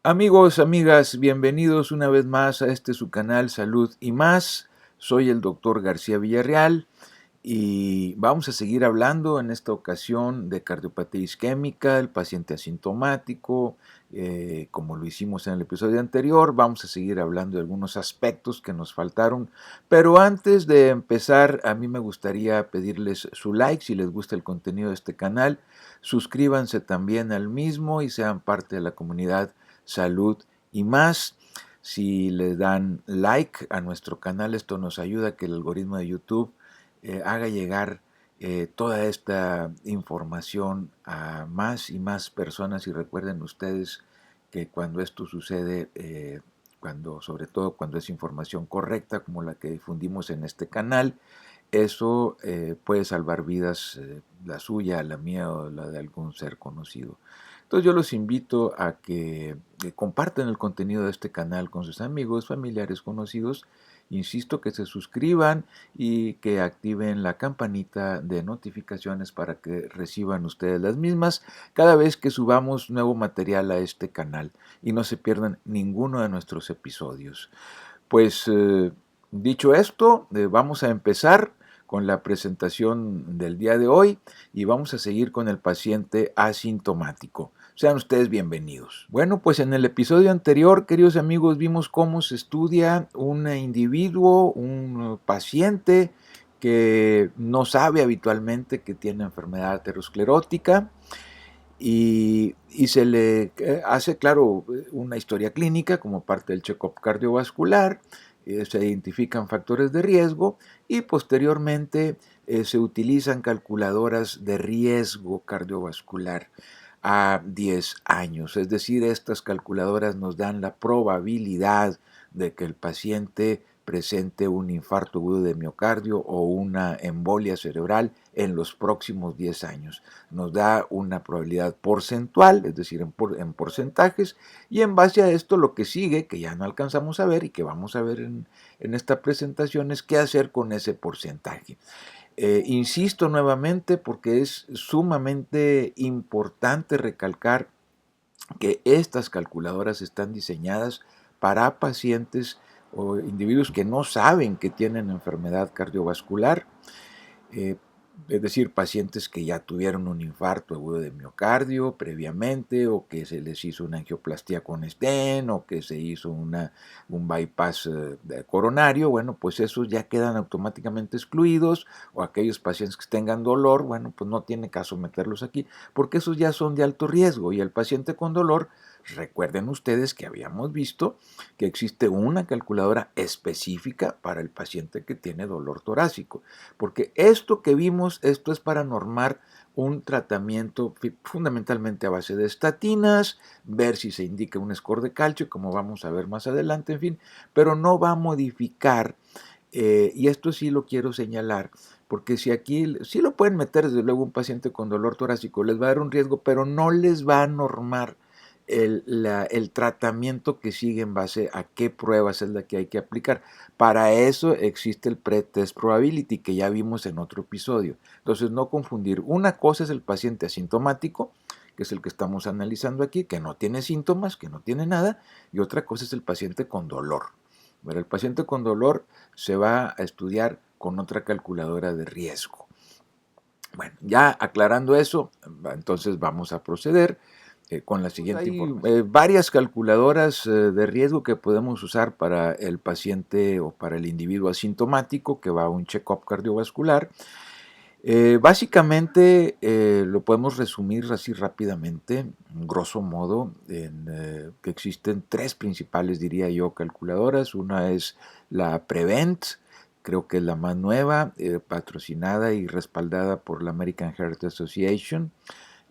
Amigos, amigas, bienvenidos una vez más a este su canal Salud y Más. Soy el doctor García Villarreal y vamos a seguir hablando en esta ocasión de cardiopatía isquémica, el paciente asintomático, como lo hicimos en el episodio anterior. Vamos a seguir hablando de algunos aspectos que nos faltaron, pero antes de empezar, a mí me gustaría pedirles su like si les gusta el contenido de este canal. Suscríbanse también al mismo y sean parte de la comunidad Salud y Más. Si le dan like a nuestro canal, esto nos ayuda a que el algoritmo de YouTube haga llegar toda esta información a más y más personas. Y recuerden ustedes que cuando esto sucede, sobre todo cuando es información correcta como la que difundimos en este canal, eso puede salvar vidas, la suya, la mía o la de algún ser conocido. Entonces yo los invito a que compartan el contenido de este canal con sus amigos, familiares, conocidos. Insisto que se suscriban y que activen la campanita de notificaciones para que reciban ustedes las mismas cada vez que subamos nuevo material a este canal y no se pierdan ninguno de nuestros episodios. Pues dicho esto, vamos a empezar con la presentación del día de hoy y vamos a seguir con el paciente asintomático. Sean ustedes bienvenidos. Bueno, pues en el episodio anterior, queridos amigos, vimos cómo se estudia un individuo, un paciente que no sabe habitualmente que tiene enfermedad aterosclerótica y se le hace, claro, una historia clínica como parte del check-up cardiovascular, se identifican factores de riesgo y posteriormente se utilizan calculadoras de riesgo cardiovascular a 10 años. Es decir, estas calculadoras nos dan la probabilidad de que el paciente presente un infarto agudo de miocardio o una embolia cerebral en los próximos 10 años. Nos da una probabilidad porcentual, es decir, en porcentajes, y en base a esto lo que sigue, que ya no alcanzamos a ver y que vamos a ver en esta presentación, es qué hacer con ese porcentaje. Insisto nuevamente porque es sumamente importante recalcar que estas calculadoras están diseñadas para pacientes o individuos que no saben que tienen enfermedad cardiovascular, eh, es decir, pacientes que ya tuvieron un infarto agudo de miocardio previamente, o que se les hizo una angioplastía con stent, o que se hizo un bypass coronario. Bueno, pues esos ya quedan automáticamente excluidos, o aquellos pacientes que tengan dolor, bueno, pues no tiene caso meterlos aquí, porque esos ya son de alto riesgo, y el paciente con dolor, recuerden ustedes que habíamos visto que existe una calculadora específica para el paciente que tiene dolor torácico, porque esto que vimos, esto es para normar un tratamiento fundamentalmente a base de estatinas, ver si se indica un score de calcio, como vamos a ver más adelante, en fin, pero no va a modificar, y esto sí lo quiero señalar, porque si aquí, sí lo pueden meter desde luego un paciente con dolor torácico, les va a dar un riesgo, pero no les va a normar el tratamiento que sigue en base a qué pruebas es la que hay que aplicar. Para eso existe el pretest probability que ya vimos en otro episodio. Entonces, no confundir. Una cosa es el paciente asintomático, que es el que estamos analizando aquí, que no tiene síntomas, que no tiene nada, y otra cosa es el paciente con dolor. Pero el paciente con dolor se va a estudiar con otra calculadora de riesgo. Bueno, ya aclarando eso, entonces vamos a proceder con la siguiente información. Hay varias calculadoras de riesgo que podemos usar para el paciente o para el individuo asintomático que va a un check-up cardiovascular. Básicamente lo podemos resumir así rápidamente, grosso modo, que existen tres principales, diría yo, calculadoras. Una es la Prevent, creo que es la más nueva, patrocinada y respaldada por la American Heart Association.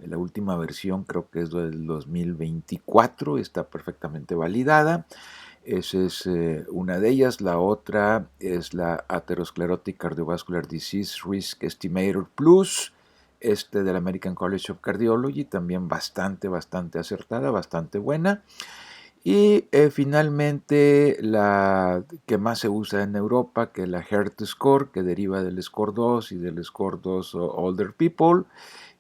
La última versión creo que es del 2024, está perfectamente validada. Esa es una de ellas. La otra es la Atherosclerotic Cardiovascular Disease Risk Estimator Plus, del American College of Cardiology, también bastante acertada, bastante buena. Y finalmente la que más se usa en Europa, que es la Heart Score, que deriva del Score 2 y del Score 2 Older People.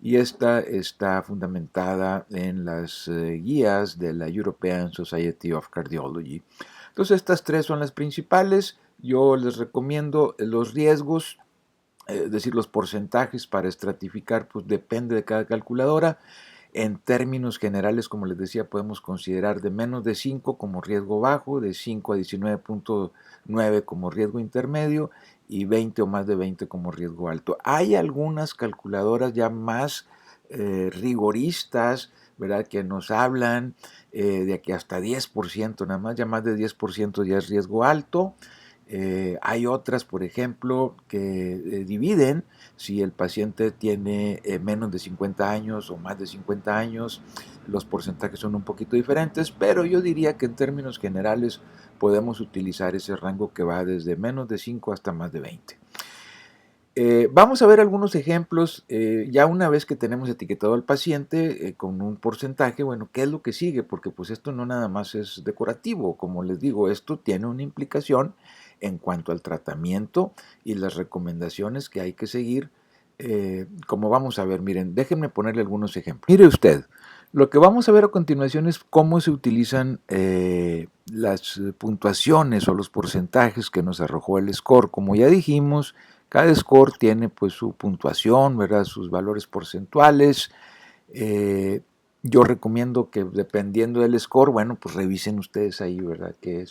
y esta está fundamentada en las guías de la European Society of Cardiology. Entonces estas tres son las principales. Yo les recomiendo los riesgos, es decir, los porcentajes para estratificar, pues depende de cada calculadora. En términos generales, como les decía, podemos considerar de menos de 5 como riesgo bajo, de 5 a 19.9 como riesgo intermedio y 20 o más de 20 como riesgo alto. Hay algunas calculadoras ya más rigoristas, ¿verdad?, que nos hablan de que hasta 10%, nada más, ya más de 10% ya es riesgo alto. Hay otras, por ejemplo, que dividen si el paciente tiene menos de 50 años o más de 50 años. Los porcentajes son un poquito diferentes, pero yo diría que en términos generales podemos utilizar ese rango que va desde menos de 5 hasta más de 20. Vamos a ver algunos ejemplos, ya una vez que tenemos etiquetado al paciente con un porcentaje, bueno, ¿qué es lo que sigue? Porque pues esto no nada más es decorativo, como les digo, esto tiene una implicación en cuanto al tratamiento y las recomendaciones que hay que seguir, como vamos a ver. Miren, déjenme ponerle algunos ejemplos. Mire usted, lo que vamos a ver a continuación es cómo se utilizan las puntuaciones o los porcentajes que nos arrojó el score. Como ya dijimos, cada score tiene pues su puntuación, ¿verdad?, sus valores porcentuales. Yo recomiendo que dependiendo del score, bueno, pues revisen ustedes ahí, ¿verdad?, qué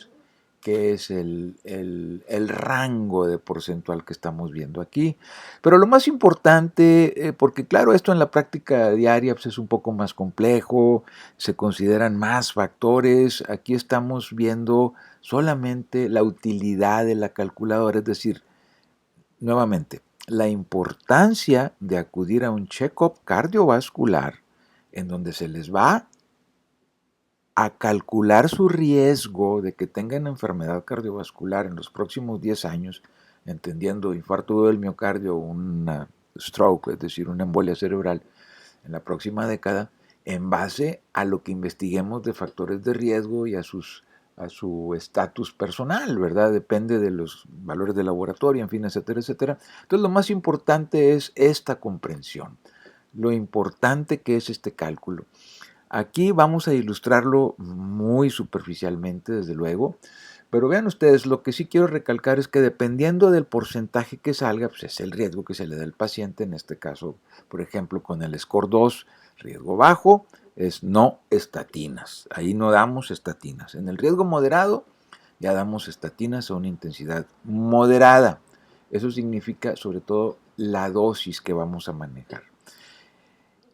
es el rango de porcentual que estamos viendo aquí. Pero lo más importante, porque claro, esto en la práctica diaria pues, es un poco más complejo, se consideran más factores. Aquí estamos viendo solamente la utilidad de la calculadora, es decir, nuevamente, la importancia de acudir a un check-up cardiovascular en donde se les va a calcular su riesgo de que tengan enfermedad cardiovascular en los próximos 10 años, entendiendo infarto del miocardio, una stroke, es decir, una embolia cerebral en la próxima década, en base a lo que investiguemos de factores de riesgo y a su estatus personal, ¿verdad? Depende de los valores de laboratorio, en fin, etcétera, etcétera. Entonces, lo más importante es esta comprensión, lo importante que es este cálculo. Aquí vamos a ilustrarlo muy superficialmente, desde luego, pero vean ustedes, lo que sí quiero recalcar es que dependiendo del porcentaje que salga, pues es el riesgo que se le da al paciente. En este caso, por ejemplo, con el score 2, riesgo bajo, es no estatinas. Ahí no damos estatinas. En el riesgo moderado, ya damos estatinas a una intensidad moderada. Eso significa sobre todo la dosis que vamos a manejar.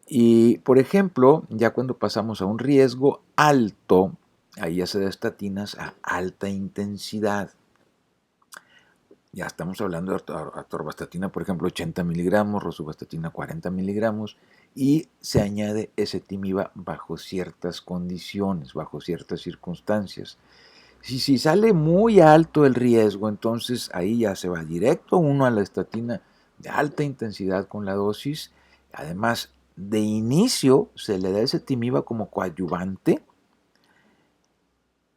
Y, por ejemplo, ya cuando pasamos a un riesgo alto, ahí ya se da estatinas a alta intensidad. Ya estamos hablando de atorvastatina, por ejemplo, 80 miligramos, rosuvastatina 40 miligramos, y se añade ezetimiba bajo ciertas condiciones, bajo ciertas circunstancias. Si sale muy alto el riesgo, entonces ahí ya se va directo uno a la estatina de alta intensidad con la dosis. Además, de inicio se le da ezetimiba como coadyuvante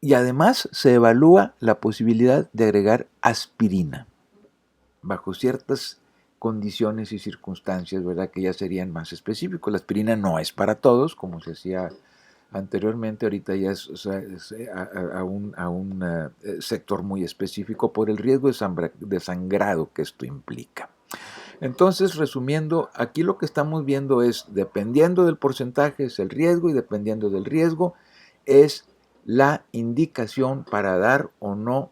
y además se evalúa la posibilidad de agregar aspirina bajo ciertas condiciones y circunstancias, ¿verdad?, que ya serían más específicos. La aspirina no es para todos, como se hacía anteriormente. Ahorita ya es a un sector muy específico por el riesgo de sangrado que esto implica. Entonces, resumiendo, aquí lo que estamos viendo es, dependiendo del porcentaje es el riesgo y dependiendo del riesgo es la indicación para dar o no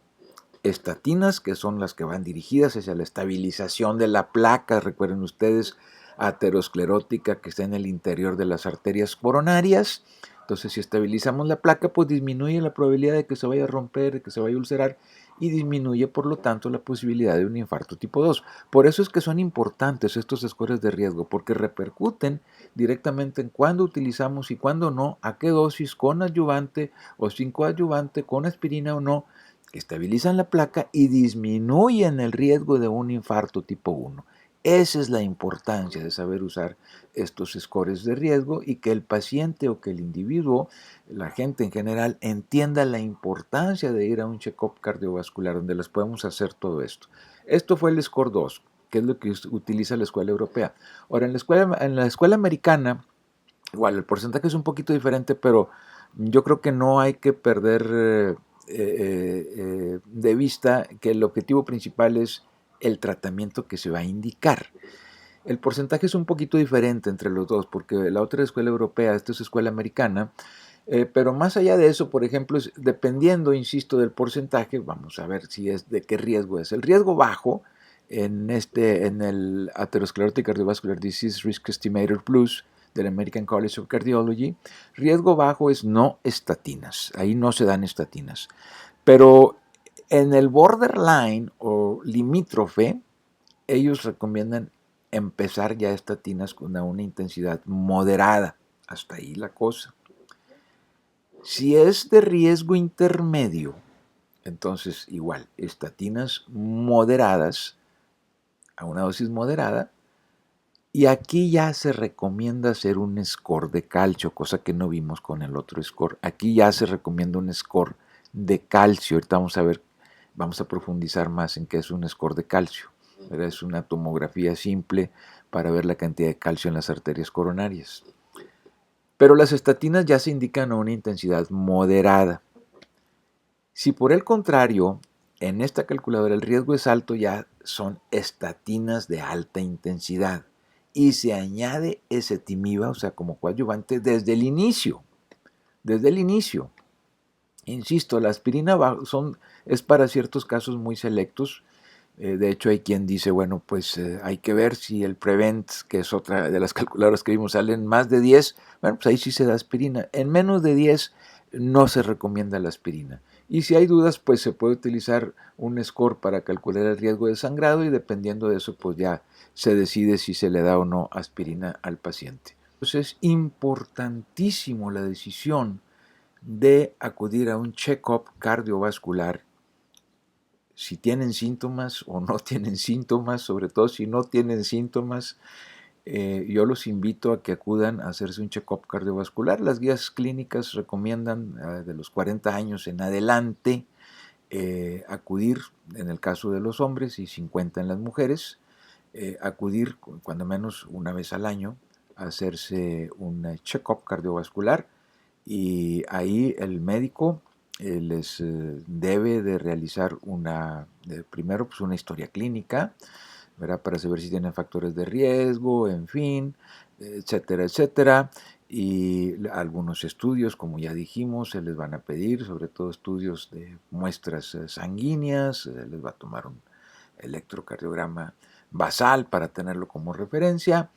estatinas, que son las que van dirigidas hacia la estabilización de la placa, recuerden ustedes, aterosclerótica que está en el interior de las arterias coronarias. Entonces, si estabilizamos la placa, pues disminuye la probabilidad de que se vaya a romper, de que se vaya a ulcerar, y disminuye, por lo tanto, la posibilidad de un infarto tipo 2. Por eso es que son importantes estos scores de riesgo, porque repercuten directamente en cuándo utilizamos y cuándo no, a qué dosis, con adyuvante o sin coadyuvante, con aspirina o no, que estabilizan la placa y disminuyen el riesgo de un infarto tipo 1. Esa es la importancia de saber usar estos scores de riesgo y que el paciente o que el individuo, la gente en general, entienda la importancia de ir a un check-up cardiovascular donde les podemos hacer todo esto. Esto fue el score 2. que es lo que utiliza la escuela europea. Ahora, en la escuela americana, igual el porcentaje es un poquito diferente, pero yo creo que no hay que perder de vista que el objetivo principal es el tratamiento que se va a indicar. El porcentaje es un poquito diferente entre los dos, porque la otra es escuela europea, esta es escuela americana, pero más allá de eso, por ejemplo, dependiendo, insisto, del porcentaje, vamos a ver si es de qué riesgo es. El riesgo bajo en el Atherosclerotic Cardiovascular Disease Risk Estimator Plus del American College of Cardiology, riesgo bajo es no estatinas, ahí no se dan estatinas. Pero en el borderline o limítrofe, ellos recomiendan empezar ya estatinas con una intensidad moderada. Hasta ahí la cosa. Si es de riesgo intermedio, entonces igual, estatinas moderadas a una dosis moderada. Y aquí ya se recomienda hacer un score de calcio, cosa que no vimos con el otro score. Aquí ya se recomienda un score de calcio. Ahorita vamos a profundizar más en qué es un score de calcio. Es una tomografía simple para ver la cantidad de calcio en las arterias coronarias. Pero las estatinas ya se indican a una intensidad moderada. Si por el contrario, en esta calculadora el riesgo es alto, ya son estatinas de alta intensidad. Y se añade ezetimiba, o sea, como coadyuvante desde el inicio. Desde el inicio. Insisto, la aspirina es para ciertos casos muy selectos. De hecho, hay quien dice, bueno, pues hay que ver si el Prevent, que es otra de las calculadoras que vimos, salen más de 10, bueno, pues ahí sí se da aspirina. En menos de 10 no se recomienda la aspirina. Y si hay dudas, pues se puede utilizar un score para calcular el riesgo de sangrado y dependiendo de eso, pues ya se decide si se le da o no aspirina al paciente. Entonces es importantísimo la decisión de acudir a un check-up cardiovascular si tienen síntomas o no tienen síntomas, sobre todo si no tienen síntomas, yo los invito a que acudan a hacerse un check-up cardiovascular. Las guías clínicas recomiendan de los 40 años en adelante acudir, en el caso de los hombres y 50 en las mujeres, acudir cuando menos una vez al año a hacerse un check-up cardiovascular y ahí el médico les debe de realizar primero pues una historia clínica, ¿verdad? Para saber si tienen factores de riesgo, en fin, etcétera, etcétera. Y algunos estudios, como ya dijimos, se les van a pedir, sobre todo estudios de muestras sanguíneas, les va a tomar un electrocardiograma basal para tenerlo como referencia.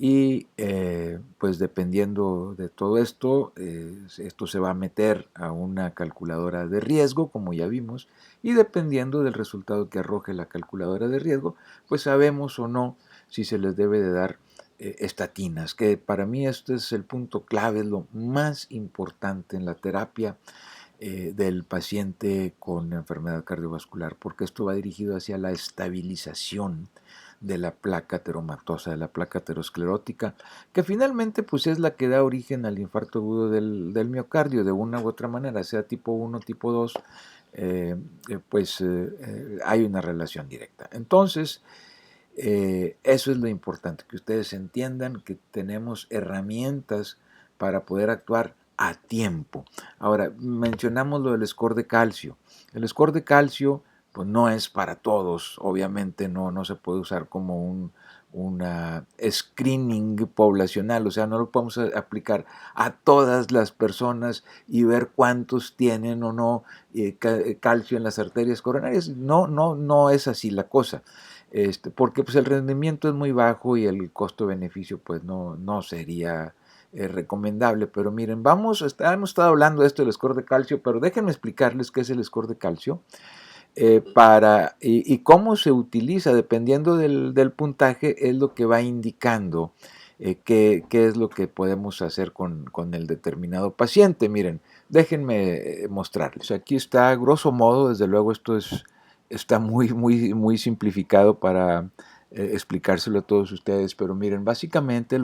Y pues dependiendo de todo esto, esto se va a meter a una calculadora de riesgo, como ya vimos, y dependiendo del resultado que arroje la calculadora de riesgo, pues sabemos o no si se les debe de dar estatinas, que para mí este es el punto clave, es lo más importante en la terapia del paciente con enfermedad cardiovascular, porque esto va dirigido hacia la estabilización de la placa ateromatosa, de la placa aterosclerótica, que finalmente pues es la que da origen al infarto agudo del miocardio de una u otra manera, sea tipo 1, tipo 2, hay una relación directa. Entonces, eso es lo importante, que ustedes entiendan que tenemos herramientas para poder actuar a tiempo. Ahora, mencionamos lo del score de calcio. El score de calcio pues no es para todos, obviamente no se puede usar como una screening poblacional, o sea, no lo podemos aplicar a todas las personas y ver cuántos tienen o no calcio en las arterias coronarias. No es así la cosa. Porque pues el rendimiento es muy bajo y el costo-beneficio pues no sería recomendable. Pero miren, hemos estado hablando de esto del score de calcio, pero déjenme explicarles qué es el score de calcio y cómo se utiliza, dependiendo del puntaje, es lo que va indicando qué es lo que podemos hacer con el determinado paciente. Miren, déjenme mostrarles. Aquí está, grosso modo, desde luego esto está muy simplificado para explicárselo a todos ustedes, pero miren, básicamente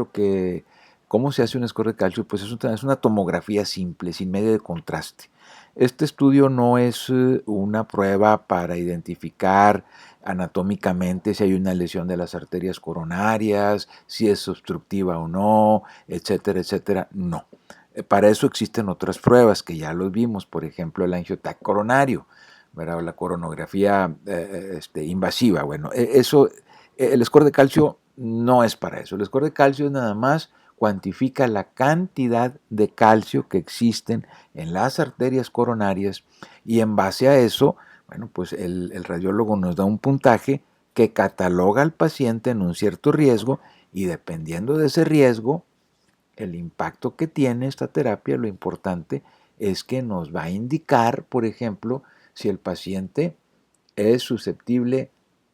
cómo se hace un score de calcio, pues es una tomografía simple, sin medio de contraste. Este estudio no es una prueba para identificar anatómicamente si hay una lesión de las arterias coronarias, si es obstructiva o no, etcétera, etcétera. No. Para eso existen otras pruebas que ya los vimos, por ejemplo el angiotac coronario, ¿verdad? O la coronografía invasiva. Bueno, el score de calcio no es para eso. El score de calcio nada más cuantifica la cantidad de calcio que existen en las arterias coronarias y en base a eso, bueno, pues el radiólogo nos da un puntaje que cataloga al paciente en un cierto riesgo y dependiendo de ese riesgo, el impacto que tiene esta terapia, lo importante es que nos va a indicar, por ejemplo, si el paciente es susceptible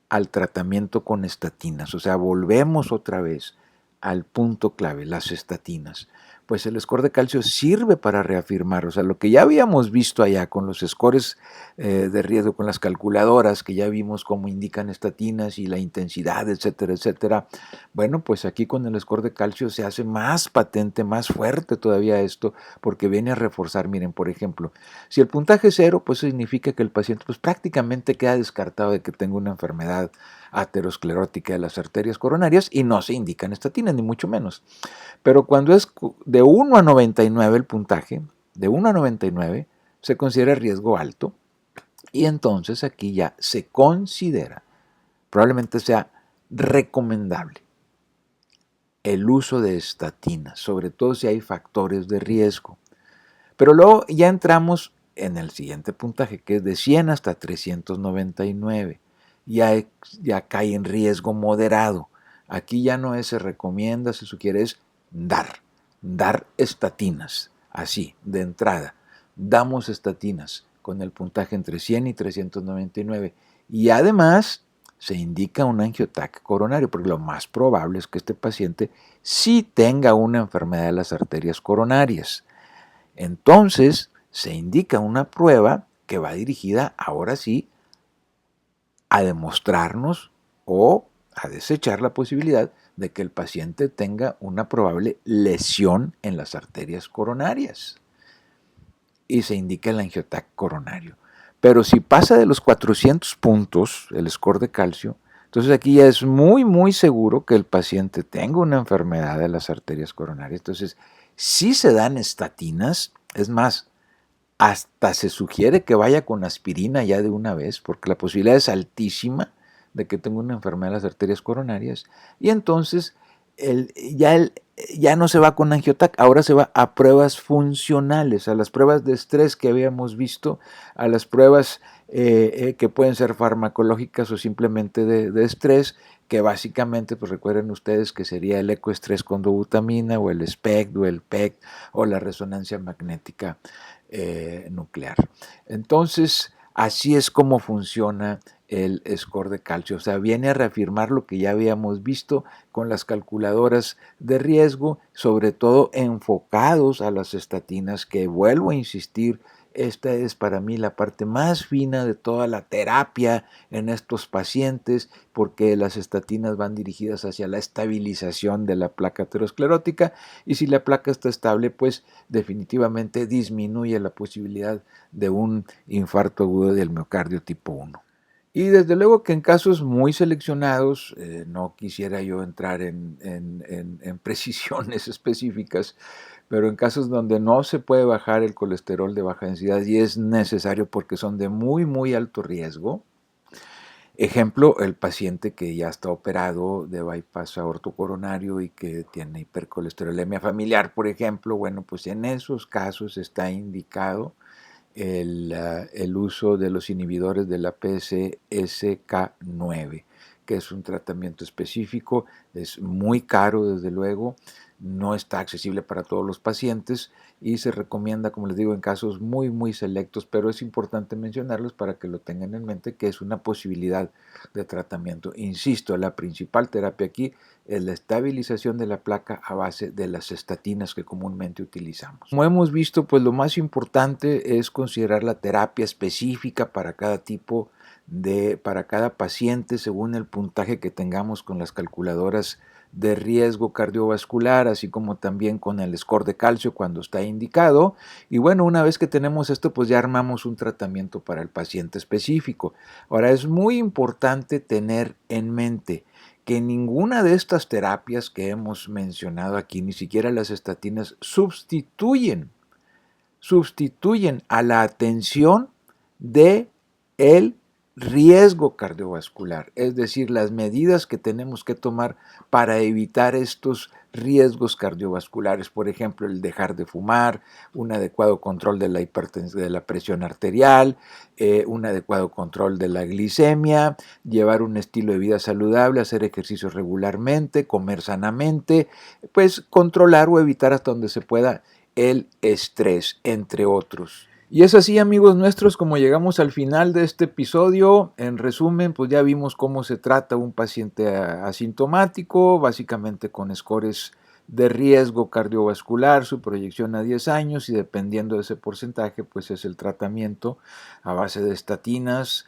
al tratamiento con estatinas. O sea, volvemos otra vez al punto clave, las estatinas. Pues el score de calcio sirve para reafirmar, o sea, lo que ya habíamos visto allá con los scores de riesgo, con las calculadoras, que ya vimos cómo indican estatinas y la intensidad, etcétera, etcétera. Bueno, pues aquí con el score de calcio se hace más patente, más fuerte todavía esto, porque viene a reforzar, miren, por ejemplo, si el puntaje es 0, pues significa que el paciente pues prácticamente queda descartado de que tenga una enfermedad aterosclerótica de las arterias coronarias y no se indican estatinas, ni mucho menos. Pero cuando es de 1 a 99 el puntaje, de 1 a 99, se considera riesgo alto y entonces aquí ya se considera, probablemente sea recomendable el uso de estatinas, sobre todo si hay factores de riesgo. Pero luego ya entramos en el siguiente puntaje, que es de 100 hasta 399. Ya cae en riesgo moderado. Aquí ya no es se recomienda, se sugiere, es dar estatinas, así, de entrada. Damos estatinas con el puntaje entre 100 y 399. Y además se indica un angiotac coronario, porque lo más probable es que este paciente sí tenga una enfermedad de las arterias coronarias. Entonces se indica una prueba que va dirigida ahora sí a demostrarnos o a desechar la posibilidad de que el paciente tenga una probable lesión en las arterias coronarias. Y se indica el angiotac coronario. Pero si pasa de los 400 puntos, el score de calcio, entonces aquí ya es muy, muy seguro que el paciente tenga una enfermedad de las arterias coronarias. Entonces, si se dan estatinas, es más, hasta se sugiere que vaya con aspirina ya de una vez, porque la posibilidad es altísima de que tenga una enfermedad de las arterias coronarias. Y entonces ya no se va con angiotac, ahora se va a pruebas funcionales, a las pruebas de estrés que habíamos visto, a las pruebas que pueden ser farmacológicas o simplemente de estrés, que básicamente, pues recuerden ustedes que sería el ecoestrés con dobutamina o el SPECT o el PECT o la resonancia magnética nuclear. Entonces, así es como funciona el score de calcio. O sea, viene a reafirmar lo que ya habíamos visto con las calculadoras de riesgo, sobre todo enfocados a las estatinas, que vuelvo a insistir, esta es para mí la parte más fina de toda la terapia en estos pacientes, porque las estatinas van dirigidas hacia la estabilización de la placa aterosclerótica y si la placa está estable, pues definitivamente disminuye la posibilidad de un infarto agudo del miocardio tipo 1. Y desde luego que en casos muy seleccionados, no quisiera yo entrar en precisiones específicas, pero en casos donde no se puede bajar el colesterol de baja densidad y es necesario porque son de muy, muy alto riesgo. Ejemplo, el paciente que ya está operado de bypass aortocoronario y que tiene hipercolesterolemia familiar, por ejemplo, bueno, pues en esos casos está indicado el uso de los inhibidores de la PCSK9, que es un tratamiento específico, es muy caro desde luego, no está accesible para todos los pacientes y se recomienda, como les digo, en casos muy, muy selectos, pero es importante mencionarlos para que lo tengan en mente que es una posibilidad de tratamiento. Insisto, la principal terapia aquí es la estabilización de la placa a base de las estatinas que comúnmente utilizamos. Como hemos visto, pues lo más importante es considerar la terapia específica para cada tipo para cada paciente según el puntaje que tengamos con las calculadoras de riesgo cardiovascular, así como también con el score de calcio cuando está indicado. Y bueno, una vez que tenemos esto, pues ya armamos un tratamiento para el paciente específico. Ahora, es muy importante tener en mente que ninguna de estas terapias que hemos mencionado aquí, ni siquiera las estatinas, sustituyen a la atención de el riesgo cardiovascular, es decir, las medidas que tenemos que tomar para evitar estos riesgos cardiovasculares, por ejemplo, el dejar de fumar, un adecuado control de la hipertensión, de la presión arterial, un adecuado control de la glicemia, llevar un estilo de vida saludable, hacer ejercicio regularmente, comer sanamente, pues controlar o evitar hasta donde se pueda el estrés, entre otros. Y es así, amigos nuestros, como llegamos al final de este episodio. En resumen, pues ya vimos cómo se trata un paciente asintomático, básicamente con scores de riesgo cardiovascular, su proyección a 10 años, y dependiendo de ese porcentaje, pues es el tratamiento a base de estatinas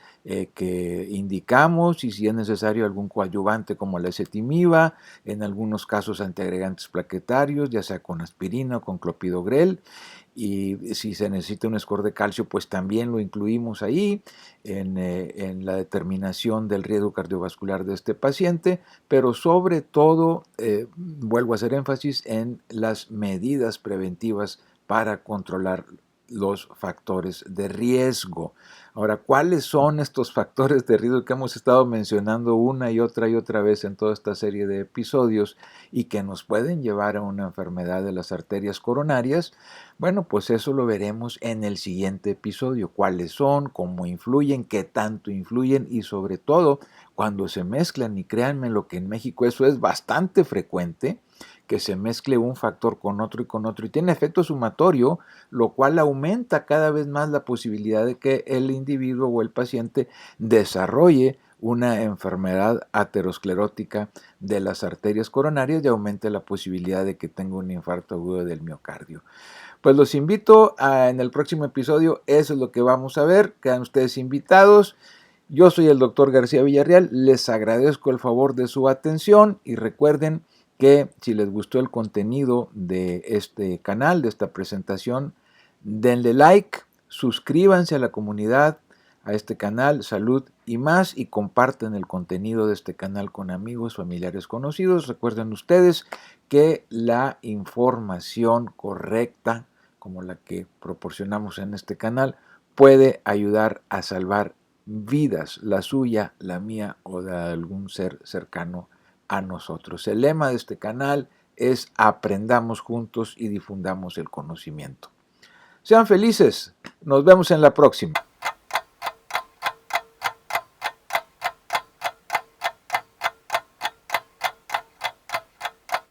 que indicamos, y si es necesario algún coadyuvante como la ezetimiba, en algunos casos antiagregantes plaquetarios, ya sea con aspirina o con clopidogrel. Y si se necesita un score de calcio, pues también lo incluimos ahí en la determinación del riesgo cardiovascular de este paciente, pero sobre todo, vuelvo a hacer énfasis en las medidas preventivas para controlar los factores de riesgo. Ahora, ¿cuáles son estos factores de riesgo que hemos estado mencionando una y otra vez en toda esta serie de episodios y que nos pueden llevar a una enfermedad de las arterias coronarias? Bueno, pues eso lo veremos en el siguiente episodio. ¿Cuáles son? ¿Cómo influyen? ¿Qué tanto influyen? Y sobre todo, cuando se mezclan, y créanme lo que en México eso es bastante frecuente, que se mezcle un factor con otro y con otro, y tiene efecto sumatorio, lo cual aumenta cada vez más la posibilidad de que el individuo o el paciente desarrolle una enfermedad aterosclerótica de las arterias coronarias y aumente la posibilidad de que tenga un infarto agudo del miocardio. Pues los invito en el próximo episodio, eso es lo que vamos a ver, quedan ustedes invitados. Yo soy el doctor García Villarreal, les agradezco el favor de su atención y recuerden que si les gustó el contenido de este canal, de esta presentación, denle like, suscríbanse a la comunidad, a este canal Salud y Más, y comparten el contenido de este canal con amigos, familiares, conocidos. Recuerden ustedes que la información correcta, como la que proporcionamos en este canal, puede ayudar a salvar vidas, la suya, la mía o de algún ser cercano a nosotros. El lema de este canal es aprendamos juntos y difundamos el conocimiento. Sean felices, nos vemos en la próxima.